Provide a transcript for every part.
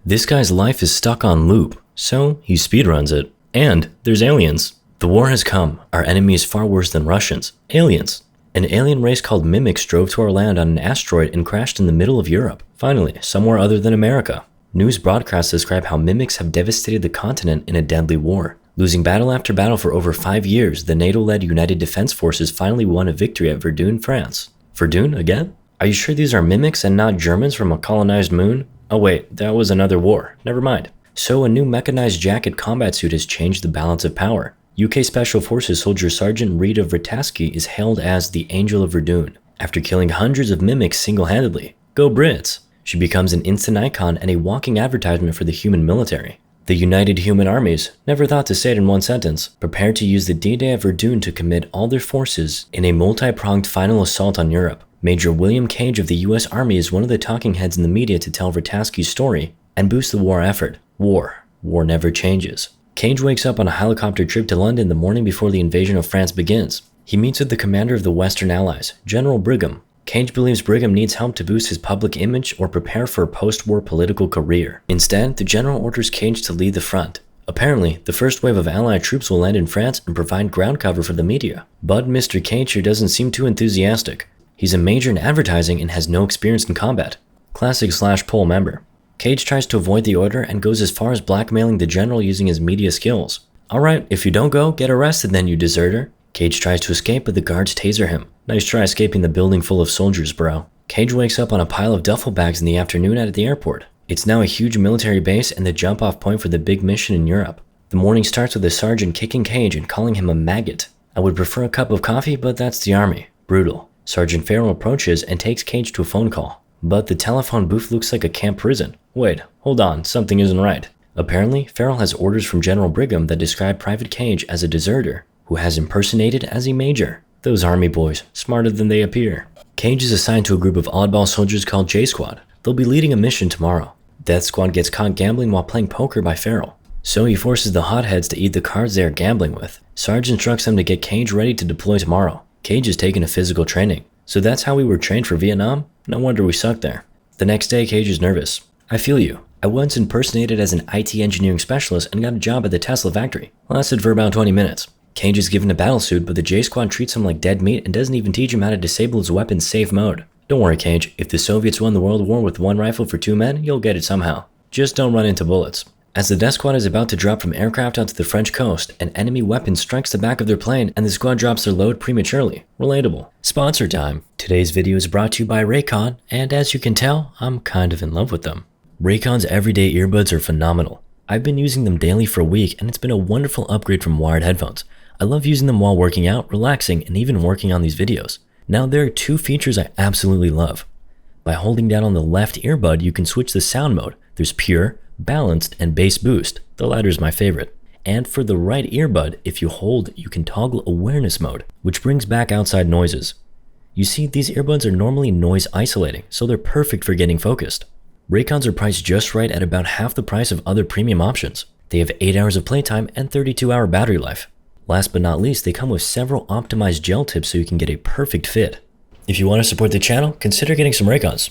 This guy's life is stuck on loop, so he speedruns it. And there's aliens. The war has come. Our enemy is far worse than Russians. Aliens. An alien race called Mimics drove to our land on an asteroid and crashed in the middle of Europe. Finally, somewhere other than America. News broadcasts describe how Mimics have devastated the continent in a deadly war. Losing battle after battle for over 5 years, the NATO-led United Defense Forces finally won a victory at Verdun, France. Verdun again? Are you sure these are Mimics and not Germans from a colonized moon? Oh wait, that was another war. Never mind. So a new mechanized jacket combat suit has changed the balance of power. UK Special Forces soldier Sergeant Rita Vrataski is hailed as the Angel of Verdun, after killing hundreds of Mimics single-handedly. Go Brits! She becomes an instant icon and a walking advertisement for the human military. The United Human Armies, never thought to say it in one sentence, prepared to use the D-Day of Verdun to commit all their forces in a multi-pronged final assault on Europe. Major William Cage of the US Army is one of the talking heads in the media to tell Vrataski's story and boost the war effort. War never changes. Cage wakes up on a helicopter trip to London the morning before the invasion of France begins. He meets with the commander of the Western Allies, General Brigham. Cage believes Brigham needs help to boost his public image or prepare for a post-war political career. Instead, the general orders Cage to lead the front. Apparently, the first wave of Allied troops will land in France and provide ground cover for the media. But Mr. Cage here doesn't seem too enthusiastic. He's a major in advertising and has no experience in combat. Classic /poll member. Cage tries to avoid the order and goes as far as blackmailing the general using his media skills. Alright, if you don't go, get arrested then, you deserter. Cage tries to escape, but the guards taser him. Nice try escaping the building full of soldiers, bro. Cage wakes up on a pile of duffel bags in the afternoon at the airport. It's now a huge military base and the jump-off point for the big mission in Europe. The morning starts with a sergeant kicking Cage and calling him a maggot. I would prefer a cup of coffee, but that's the army. Brutal. Sergeant Farrell approaches and takes Cage to a phone call. But the telephone booth looks like a camp prison. Wait, hold on, something isn't right. Apparently, Farrell has orders from General Brigham that describe Private Cage as a deserter who has impersonated as a major. Those army boys, smarter than they appear. Cage is assigned to a group of oddball soldiers called J Squad. They'll be leading a mission tomorrow. Death Squad gets caught gambling while playing poker by Farrell. So he forces the hotheads to eat the cards they are gambling with. Sarge instructs them to get Cage ready to deploy tomorrow. Cage is taking a physical training. So that's how we were trained for Vietnam? No wonder we sucked there. The next day, Cage is nervous. I feel you. I once impersonated as an IT engineering specialist and got a job at the Tesla factory. Lasted for about 20 minutes. Cage is given a battle suit, but the J Squad treats him like dead meat and doesn't even teach him how to disable his weapon's safe mode. Don't worry, Cage. If the Soviets won the World War with one rifle for 2 men, you'll get it somehow. Just don't run into bullets. As the Death Squad is about to drop from aircraft onto the French coast, an enemy weapon strikes the back of their plane and the squad drops their load prematurely. Relatable. Sponsor time. Today's video is brought to you by Raycon, and as you can tell, I'm kind of in love with them. Raycon's everyday earbuds are phenomenal. I've been using them daily for a week and it's been a wonderful upgrade from wired headphones. I love using them while working out, relaxing, and even working on these videos. Now there are 2 features I absolutely love. By holding down on the left earbud, you can switch the sound mode. There's pure, balanced, and bass boost. The latter is my favorite. And for the right earbud, if you hold, you can toggle awareness mode, which brings back outside noises. You see, these earbuds are normally noise isolating, so they're perfect for getting focused. Raycons are priced just right at about half the price of other premium options. They have 8 hours of playtime and 32-hour battery life. Last but not least, they come with several optimized gel tips so you can get a perfect fit. If you want to support the channel, consider getting some Raycons.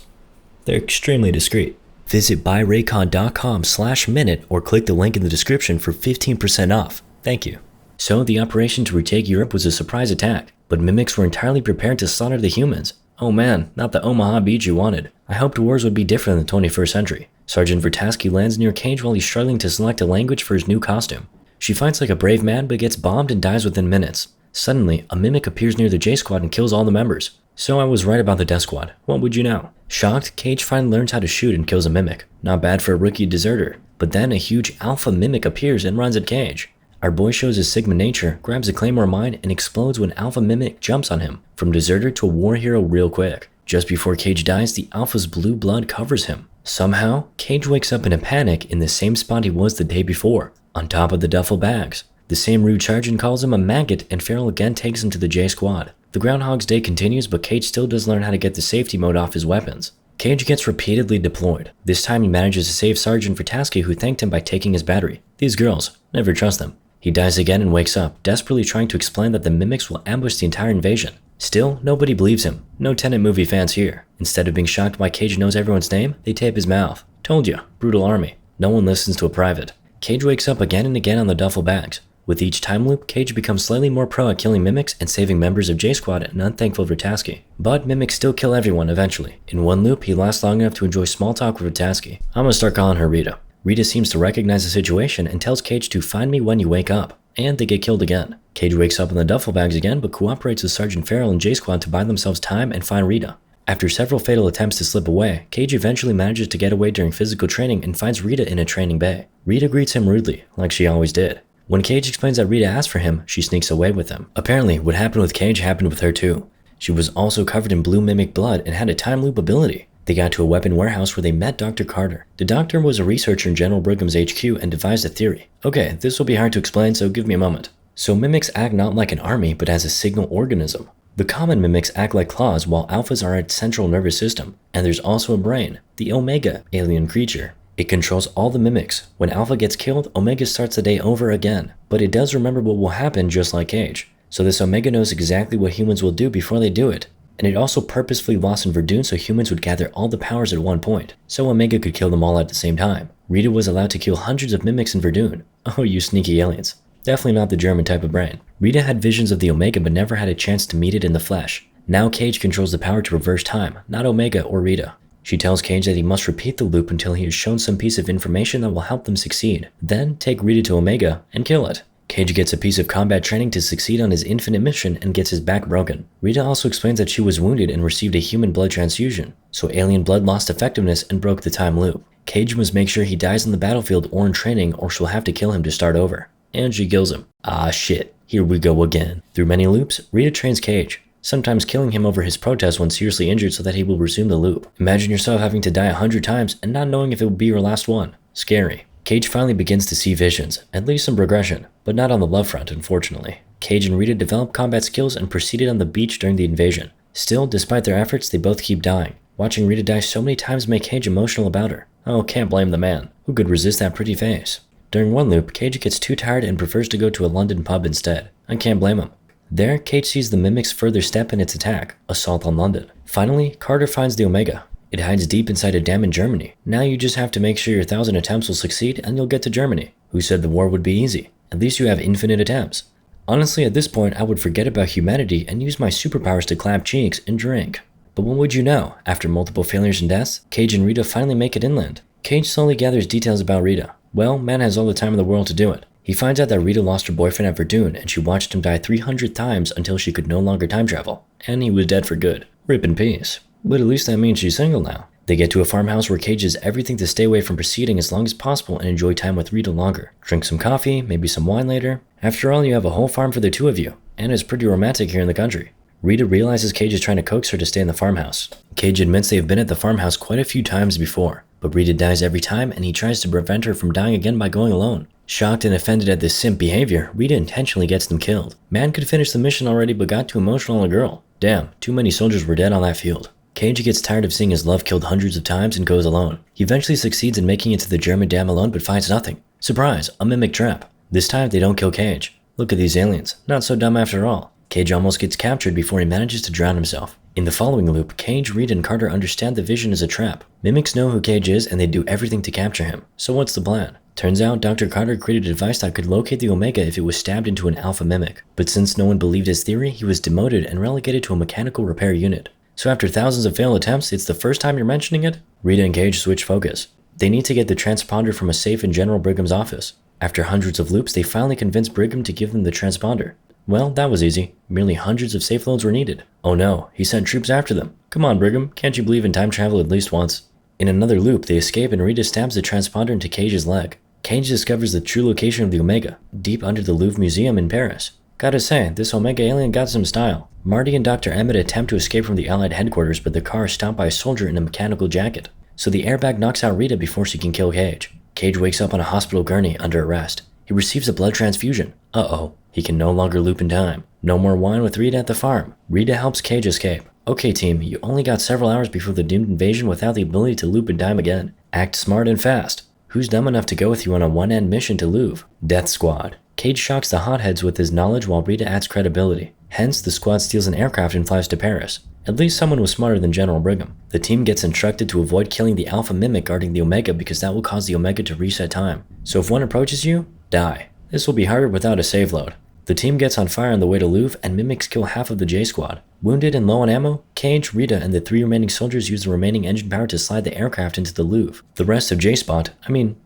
They're extremely discreet. Visit buyraycon.com/minute or click the link in the description for 15% off. Thank you. So the operation to retake Europe was a surprise attack, but Mimics were entirely prepared to slaughter the humans. Oh man, not the Omaha beach you wanted. I hoped wars would be different in the 21st century. Sergeant Vrataski lands near Cage while he's struggling to select a language for his new costume. She fights like a brave man but gets bombed and dies within minutes. Suddenly, a Mimic appears near the J Squad and kills all the members. So I was right about the Death Squad. What would you know? Shocked, Cage finally learns how to shoot and kills a Mimic. Not bad for a rookie deserter. But then a huge alpha Mimic appears and runs at Cage. Our boy shows his Sigma nature, grabs a Claymore mine, and explodes when Alpha Mimic jumps on him. From deserter to a war hero real quick. Just before Cage dies, the Alpha's blue blood covers him. Somehow, Cage wakes up in a panic in the same spot he was the day before, on top of the duffel bags. The same rude sergeant calls him a maggot and Farrell again takes him to the J Squad. The Groundhog's Day continues, but Cage still does learn how to get the safety mode off his weapons. Cage gets repeatedly deployed. This time he manages to save Sergeant Vrataski, who thanked him by taking his battery. These girls, never trust them. He dies again and wakes up, desperately trying to explain that the Mimics will ambush the entire invasion. Still, nobody believes him. No Tenet movie fans here. Instead of being shocked why Cage knows everyone's name, they tape his mouth. Told ya, brutal army. No one listens to a private. Cage wakes up again and again on the duffel bags. With each time loop, Cage becomes slightly more pro at killing mimics and saving members of J-Squad and unthankful Vertasky. But mimics still kill everyone eventually. In one loop, he lasts long enough to enjoy small talk with Vertasky. I'm gonna start calling her Rita. Rita seems to recognize the situation and tells Cage to find me when you wake up. And they get killed again. Cage wakes up in the duffel bags again but cooperates with Sergeant Farrell and J-Squad to buy themselves time and find Rita. After several fatal attempts to slip away, Cage eventually manages to get away during physical training and finds Rita in a training bay. Rita greets him rudely, like she always did. When Cage explains that Rita asked for him, she sneaks away with him. Apparently, what happened with Cage happened with her too. She was also covered in blue mimic blood and had a time loop ability. They got to a weapon warehouse where they met Dr. Carter. The doctor was a researcher in General Brigham's HQ and devised a theory. Okay, this will be hard to explain, so give me a moment. So mimics act not like an army, but as a signal organism. The common mimics act like claws, while alphas are a central nervous system. And there's also a brain, the Omega alien creature. It controls all the mimics. When Alpha gets killed, Omega starts the day over again. But it does remember what will happen just like Cage. So this Omega knows exactly what humans will do before they do it. And it also purposefully lost in Verdun so humans would gather all the powers at one point, so Omega could kill them all at the same time. Rita was allowed to kill hundreds of mimics in Verdun. Oh, you sneaky aliens. Definitely not the German type of brain. Rita had visions of the Omega but never had a chance to meet it in the flesh. Now Cage controls the power to reverse time, not Omega or Rita. She tells Cage that he must repeat the loop until he is shown some piece of information that will help them succeed. Then take Rita to Omega and kill it. Cage gets a piece of combat training to succeed on his infinite mission and gets his back broken. Rita also explains that she was wounded and received a human blood transfusion, so alien blood lost effectiveness and broke the time loop. Cage must make sure he dies on the battlefield or in training or she'll have to kill him to start over. And she kills him. Ah shit, here we go again. Through many loops, Rita trains Cage, sometimes killing him over his protest when seriously injured so that he will resume the loop. Imagine yourself having to die 100 times and not knowing if it will be your last one. Scary. Cage finally begins to see visions, at least some progression, but not on the love front, unfortunately. Cage and Rita develop combat skills and proceeded on the beach during the invasion. Still, despite their efforts, they both keep dying. Watching Rita die so many times make Cage emotional about her. Oh, can't blame the man. Who could resist that pretty face? During one loop, Cage gets too tired and prefers to go to a London pub instead. I can't blame him. There, Cage sees the mimic's further step in its attack, assault on London. Finally, Carter finds the Omega. It hides deep inside a dam in Germany. Now you just have to make sure your 1,000 attempts will succeed and you'll get to Germany. Who said the war would be easy? At least you have infinite attempts. Honestly, at this point, I would forget about humanity and use my superpowers to clap cheeks and drink. But what would you know? After multiple failures and deaths, Cage and Rita finally make it inland. Cage slowly gathers details about Rita. Well, man has all the time in the world to do it. He finds out that Rita lost her boyfriend at Verdun and she watched him die 300 times until she could no longer time travel. And he was dead for good. Rip in peace. But at least that means she's single now. They get to a farmhouse where Cage does everything to stay away from proceeding as long as possible and enjoy time with Rita longer. Drink some coffee, maybe some wine later. After all, you have a whole farm for the two of you, and it's pretty romantic here in the country. Rita realizes Cage is trying to coax her to stay in the farmhouse. Cage admits they have been at the farmhouse quite a few times before, but Rita dies every time and he tries to prevent her from dying again by going alone. Shocked and offended at this simp behavior, Rita intentionally gets them killed. Man could finish the mission already but got too emotional on a girl. Damn, too many soldiers were dead on that field. Cage gets tired of seeing his love killed hundreds of times and goes alone. He eventually succeeds in making it to the German dam alone but finds nothing. Surprise, a mimic trap. This time they don't kill Cage. Look at these aliens, not so dumb after all. Cage almost gets captured before he manages to drown himself. In the following loop, Cage, Rita, and Carter understand the vision is a trap. Mimics know who Cage is and they do everything to capture him. So what's the plan? Turns out Dr. Carter created a device that could locate the Omega if it was stabbed into an alpha mimic. But since no one believed his theory, he was demoted and relegated to a mechanical repair unit. So after thousands of failed attempts, it's the first time you're mentioning it? Rita and Cage switch focus. They need to get the transponder from a safe in General Brigham's office. After hundreds of loops, they finally convince Brigham to give them the transponder. Well, that was easy. Merely hundreds of safe loads were needed. Oh no, he sent troops after them. Come on, Brigham, can't you believe in time travel at least once? In another loop, they escape and Rita stabs the transponder into Cage's leg. Cage discovers the true location of the Omega, deep under the Louvre Museum in Paris. Gotta say, this Omega alien got some style. Marty and Dr. Emmett attempt to escape from the Allied headquarters, but the car is stopped by a soldier in a mechanical jacket. So the airbag knocks out Rita before she can kill Cage. Cage wakes up on a hospital gurney under arrest. He receives a blood transfusion. Uh-oh, he can no longer loop in time. No more wine with Rita at the farm. Rita helps Cage escape. Okay team, you only got several hours before the doomed invasion without the ability to loop in time again. Act smart and fast. Who's dumb enough to go with you on a one-end mission to Louvre? Death Squad. Cage shocks the hotheads with his knowledge while Rita adds credibility. Hence, the squad steals an aircraft and flies to Paris. At least someone was smarter than General Brigham. The team gets instructed to avoid killing the Alpha Mimic guarding the Omega because that will cause the Omega to reset time. So if one approaches you, die. This will be harder without a save load. The team gets on fire on the way to Louvre, and Mimics kill half of the J Squad. Wounded and low on ammo, Cage, Rita, and the 3 remaining soldiers use the remaining engine power to slide the aircraft into the Louvre. The rest of the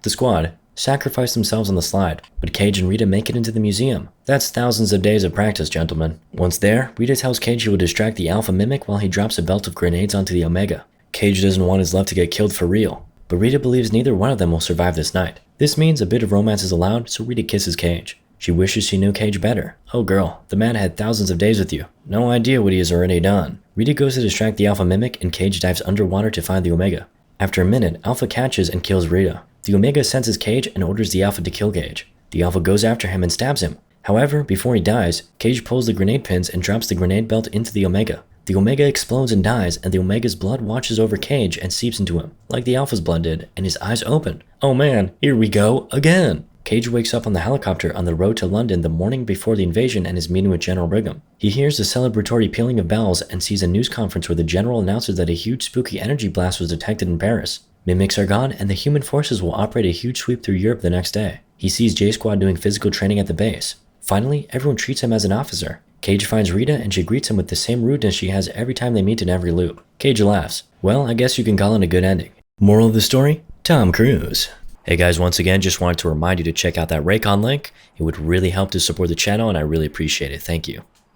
squad, sacrifice themselves on the slide, but Cage and Rita make it into the museum. That's thousands of days of practice, gentlemen. Once there, Rita tells Cage he will distract the Alpha Mimic while he drops a belt of grenades onto the Omega. Cage doesn't want his love to get killed for real, but Rita believes neither one of them will survive this night. This means a bit of romance is allowed, so Rita kisses Cage. She wishes she knew Cage better. Oh girl, the man had thousands of days with you. No idea what he has already done. Rita goes to distract the Alpha Mimic, and Cage dives underwater to find the Omega. After a minute, Alpha catches and kills Rita. The Omega senses Cage and orders the Alpha to kill Cage. The Alpha goes after him and stabs him. However, before he dies, Cage pulls the grenade pins and drops the grenade belt into the Omega. The Omega explodes and dies, and the Omega's blood washes over Cage and seeps into him, like the Alpha's blood did, and his eyes open. Oh man, here we go again! Cage wakes up on the helicopter on the road to London the morning before the invasion and is meeting with General Brigham. He hears the celebratory pealing of bells and sees a news conference where the general announces that a huge spooky energy blast was detected in Paris. Mimics are gone, and the human forces will operate a huge sweep through Europe the next day. He sees J Squad doing physical training at the base. Finally, everyone treats him as an officer. Cage finds Rita, and she greets him with the same rudeness she has every time they meet in every loop. Cage laughs. Well, I guess you can call it a good ending. Moral of the story? Tom Cruise. Hey guys, once again, just wanted to remind you to check out that Raycon link. It would really help to support the channel, and I really appreciate it. Thank you.